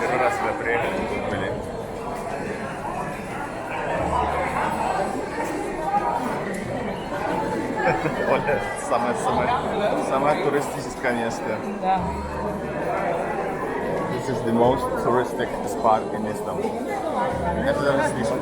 Первый раз сюда приехали, тут были. Оля, самое туристическое место. Да. This is the most touristic spot in Istanbul. Это даже слишком.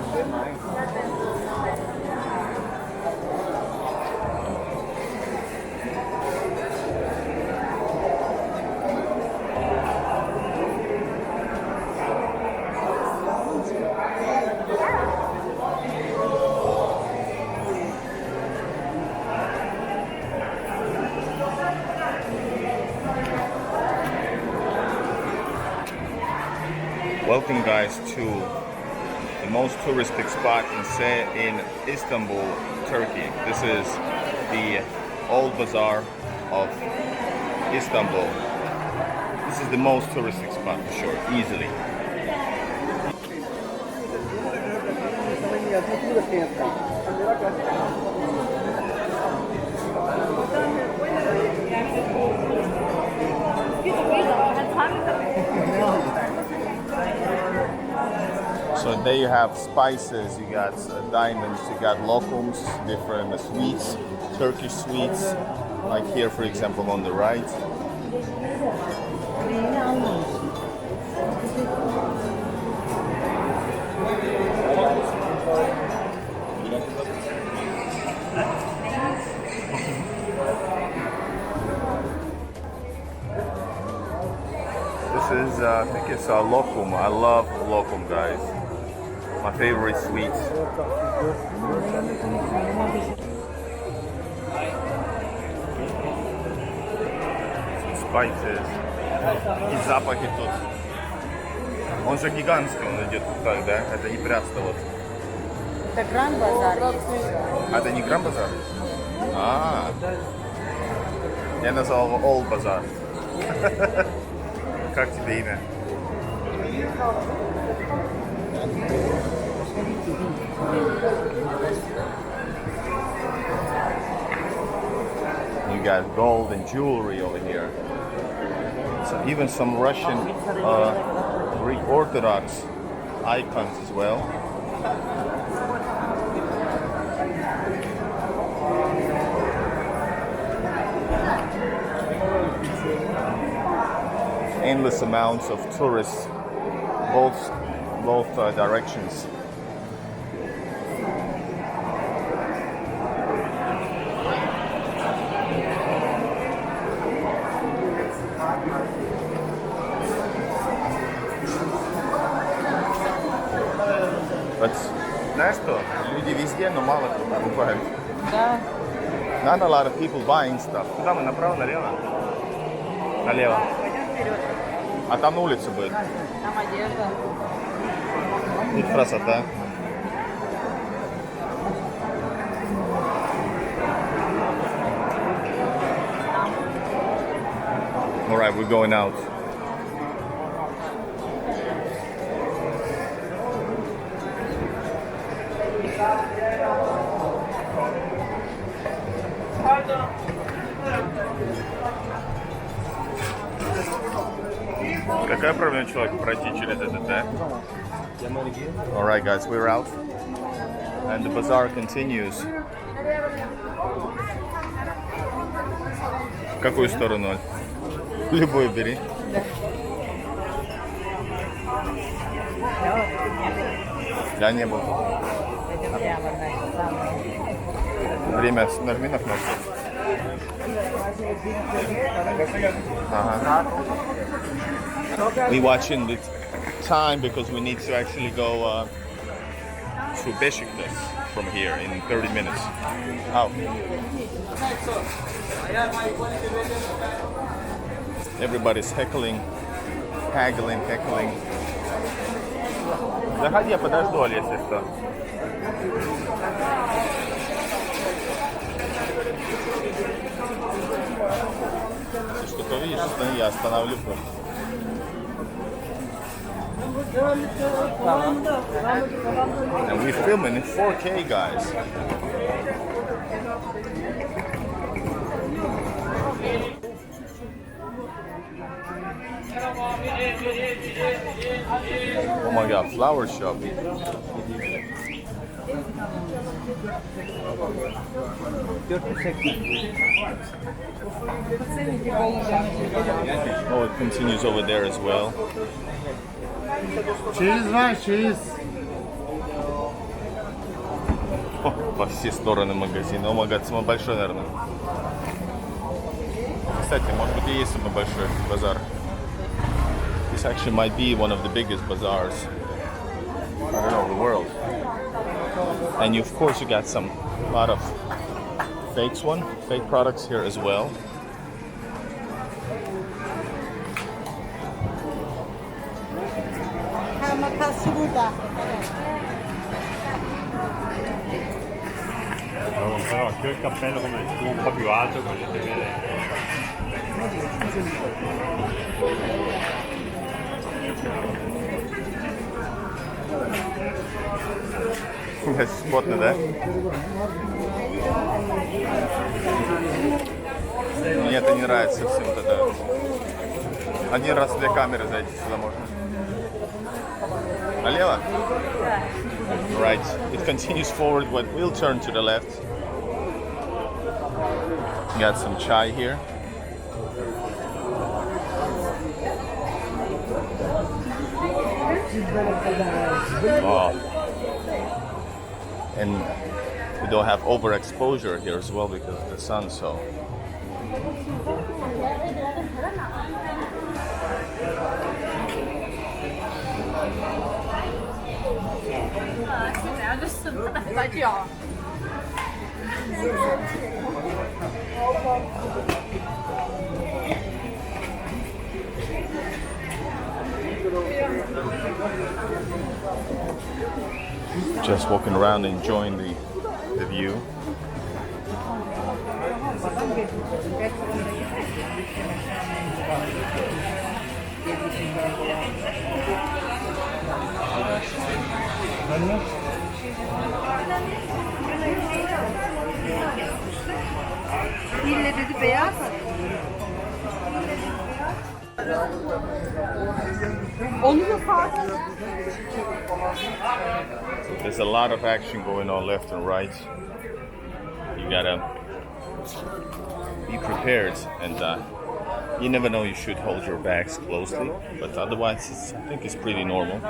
Welcome guys to the most touristic spot in Istanbul, Turkey. This is the old Bazaar of Istanbul. This is the most touristic spot for sure, easily. So there you have spices, you got diamonds, you got locums, different sweets, Turkish sweets, like here for example on the right. This is, I think it's a lokum. I love lokum, guys. My favorite sweet. Spices. И запахи тут. Он же гигантский, он идет вот так, да? Это не просто вот. Это Гранд Базар есть. А это не Гранд Базар? А. Я назвал его Old Bazaar. Как тебе имя? You got gold and jewelry over here. So even some Russian Greek Orthodox icons as well. Endless amounts of tourists, both directions. Вот, знаешь что? Люди везде, но мало кто покупает. Да. Not a lot of people buying stuff. Куда мы, направо, налево? Налево. Пойдем вперед. А там на улице будет. Там одежда. Тут красота. Alright, we're going out. Какая проблема человеку пройти через этот, да? Alright guys, we're out. And the bazaar continues. В какую сторону? Любую бери. Я не был. Пойдем прямо, значит, самое. Время, нажми на кнопку. Ага. We're watching the time because we need to actually go to Beşiktaş from here in 30 minutes. Out. Everybody's heckling, haggling. Заходи, я подожду, если что. Если что-то видишь, я остановлю просто. And we filming in 4K, guys. Oh my God, flower shop. Oh, it continues over there as well. Cheese. Во все стороны магазина. О, магазин самый большой, наверное. Кстати, может быть, и есть самый большой базар. This actually might be one of the biggest bazaars, I don't know, in the world. And you, of course, you got some lot of fake products here as well. Però anche il cappello come tu, un po' più alto così si vede. Модно, да? Мне это не нравится совсем вот это. Один раз для камеры зайти сюда можно. Налево? Right. It continues forward, but we'll turn to the left. Got some chai here. Oh. And we don't have overexposure here as well because of the sun, so. Just walking around enjoying the view. İlle dedi beyaz. Onu da farklı. There's a lot of action going on left and right. You gotta be prepared, and you never know. You should hold your bags closely, but otherwise, I think it's pretty normal.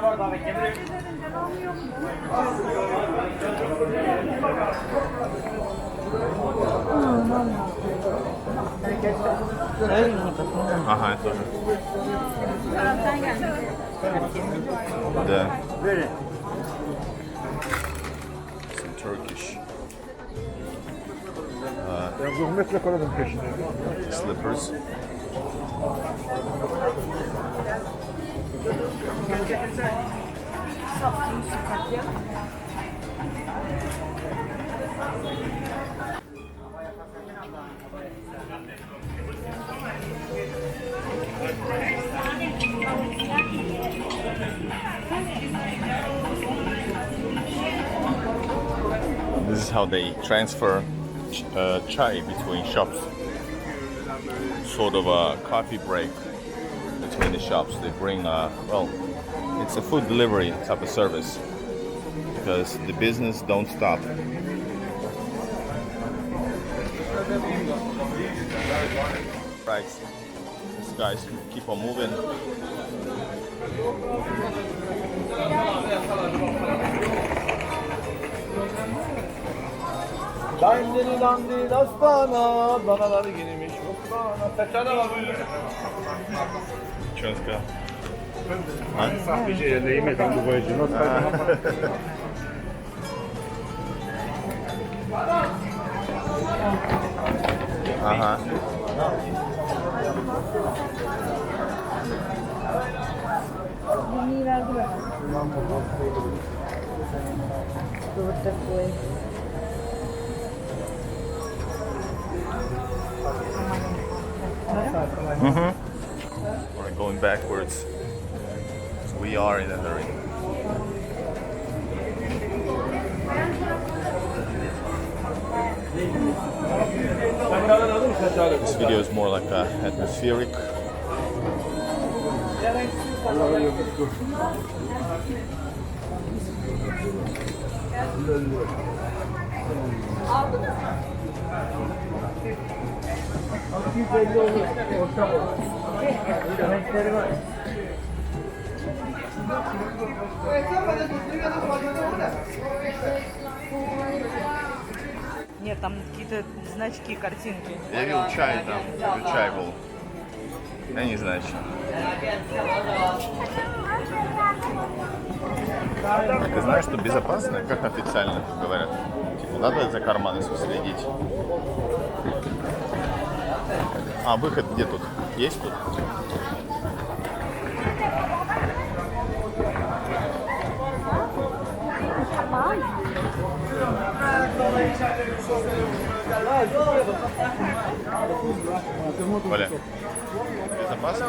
Ага, я тоже. Да. Some Turkish slippers. This is how they transfer chai between shops. Sort of a coffee break between the shops. They bring, well, it's a food delivery type of service because the business don't stop. Right, these guys keep on moving. Dandini dandini dastana, danalar girmiş bostana. Kaçana var böyle. Książka. Sappi c'è le ime tanto poi ci non Aha. Bunu verdiler. Burada koy. We're going backwards. We are in a hurry. This video is more like atmospheric. Нет, там какие-то значки, картинки. Я видел чай там, чай был. Я не знаю, что. Ты знаешь, что безопасно, как официально говорят? Типа, надо за карманы следить. А, выход где тут? Есть тут? Оля, безопасно?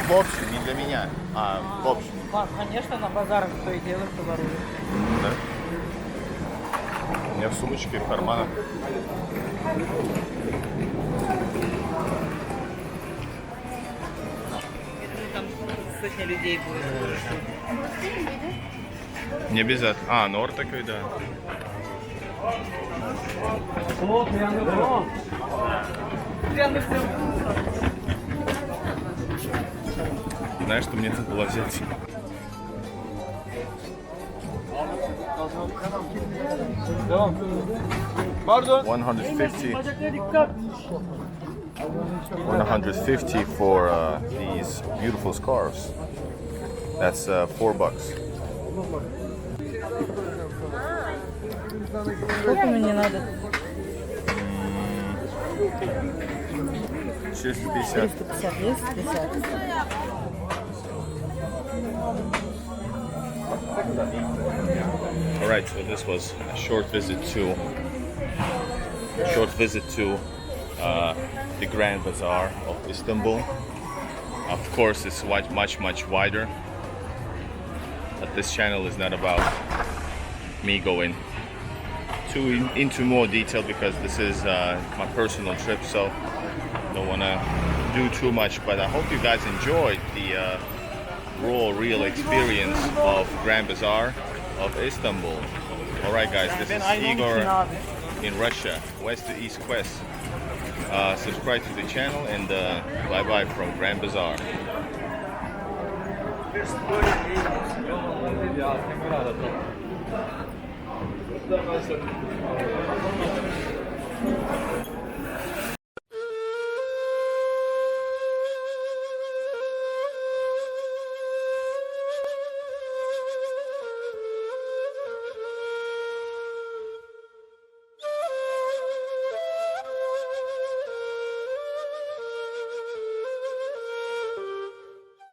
В общем, не для меня, а в общем. Конечно, на базарах то и дело, что воруют. Да. У меня в сумочке, в карманах. Там сотни людей будет. Не обязательно. А, нор такой, да. Знаешь, что мне тут было взять? Pardon. 150 for these beautiful scarves. That's $4. Сколько мне надо? 450. 350, есть? 50. All right, so this was a short visit to the Grand Bazaar of Istanbul. Of course, it's much wider. But this channel is not about me going into more detail because this is my personal trip, so don't want to do too much. But I hope you guys enjoyed the raw, real experience of Grand Bazaar of Istanbul. All right, guys, this is Igor in Russia, west to east quest. Subscribe to the channel and bye bye from Grand Bazaar.